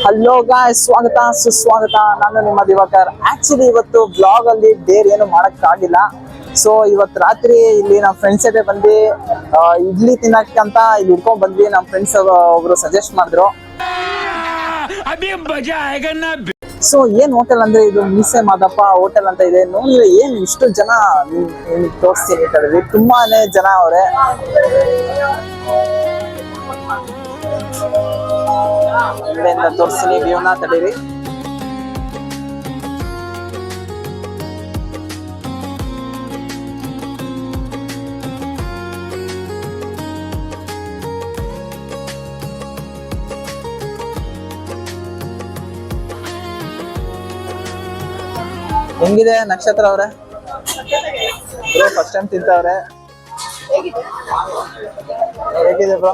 Hello guys, ಸ್ವಾಗತ ಸುಸ್ವಾಗತ. ನಾನು ನಿಮ್ಮ ದಿವಾಕರ್. ಆಕ್ಚುಲಿ ಇವತ್ತು ಬ್ಲಾಗ್ ಅಲ್ಲಿ ಬೇರೆ ಏನು ಮಾಡಕ್ ಆಗಿಲ್ಲ. ಸೊ ಇವತ್ತು ರಾತ್ರಿ ಇಲ್ಲಿ ನಮ್ಮ ಫ್ರೆಂಡ್ಸ್ ಜೊತೆ ಬಂದು ಇಡ್ಲಿ ತಿನ್ನಕ್ಕಂತ ಇಲ್ಲಿ ಹುಡ್ಕೊಂಡ್ ಬಂದ್ವಿ. ನಮ್ಮ ಫ್ರೆಂಡ್ಸ್ ಒಬ್ರು ಸಜೆಸ್ಟ್ ಮಾಡಿದ್ರು. ಸೊ ಏನ್ ಹೋಟೆಲ್ ಅಂದ್ರೆ ಇದು ಮೀಸೆ ಮಾದಪ್ಪ ಹೋಟೆಲ್ ಅಂತ ಇದೆ. ನೋಡಿದ್ರೆ ಏನ್ ಇಷ್ಟು ಜನ ತೋರಿಸ್ತೀನಿ ತಡವಿ, ತುಂಬಾನೇ ಜನ ಅವ್ರೆ. ಇಲ್ಲಿಂದ ತೋರಿಸ್ತೀನಿ ವ್ಯೂನ, ತಡೀರಿ. ಹೆಂಗಿದೆ ನಕ್ಷತ್ರ ಅವ್ರೆ? ಫಸ್ಟ್ ಟೈಮ್ ತಿಂತವ್ರೆ. ಹೇಗಿದೆ ಬ್ರೋ?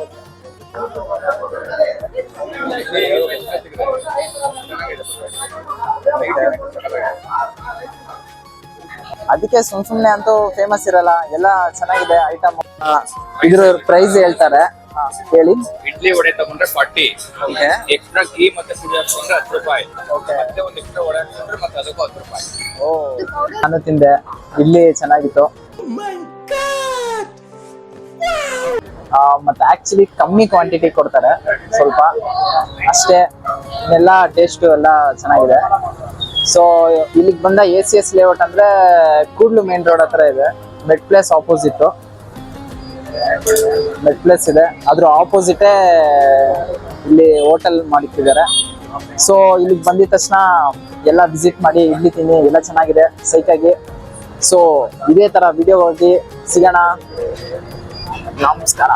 ಅದಕ್ಕೆ ಸುಮ್ನೆ ಅಂತೂ ಫೇಮಸ್ ಇರಲ್ಲ, ಎಲ್ಲ ಚೆನ್ನಾಗಿದೆ ಐಟಮ್. ಇದ್ರ ಪ್ರೈಸ್ ಹೇಳ್ತಾರೆ, ಹೇಳಿ. ಇಡ್ಲಿ ವಡೆ ತಗೊಂಡ್ರೆ 40, ಎಕ್ಸ್ಟ್ರಾ ಘೀ ಮತ್ತೆ ಪುಡಿ ಹಾಕೊಂಡ್ರೆ 10 ರೂಪಾಯಿ, ಮತ್ತೆ ಒಂದು ಎಕ್ಸ್ಟ್ರಾ ವಡೆ ಹಾಕೊಂಡ್ರೆ ಮತ್ತೆ ಅದಕ್ಕೂ 10 ರೂಪಾಯಿ. ನಾನು ತಿಂದೆ, ಇಡ್ಲಿ ಚೆನ್ನಾಗಿತ್ತು. ಮತ್ತೆ ಆಕ್ಚುಲಿ ಕಮ್ಮಿ ಕ್ವಾಂಟಿಟಿ ಕೊಡ್ತಾರೆ, ಸ್ವಲ್ಪ ಅಷ್ಟೇ. ಎಲ್ಲ ಟೇಸ್ಟ್ ಎಲ್ಲ ಚೆನ್ನಾಗಿದೆ. ಸೊ ಇಲ್ಲಿಗೆ ಬಂದ ACS ಲೇಔಟ್ ಅಂದ್ರೆ ಕೂಡ್ಲು ಮೇನ್ ರೋಡ್ ಹತ್ರ ಇದೆ. ಮೆಡ್ ಪ್ಲೇಸ್ ಆಪೋಸಿಟ್ ಮೆಡ್ ಪ್ಲೇಸ್ ಇದೆ, ಅದ್ರ ಆಪೋಸಿಟೇ ಇಲ್ಲಿ ಹೋಟೆಲ್ ಮಾಡಿಟ್ಟಿದ್ದಾರೆ. ಸೊ ಇಲ್ಲಿಗೆ ಬಂದಿದ ತಕ್ಷಣ ಎಲ್ಲ ವಿಸಿಟ್ ಮಾಡಿ ಇಡ್ಲಿ ತಿನ್ನಿ, ಎಲ್ಲ ಚೆನ್ನಾಗಿದೆ ಸೈಕಾಗಿ. ಸೊ ಇದೇ ತರ ವಿಡಿಯೋ ಹೋಗಿ ಸಿಗೋಣ. ನಮಸ್ಕಾರ.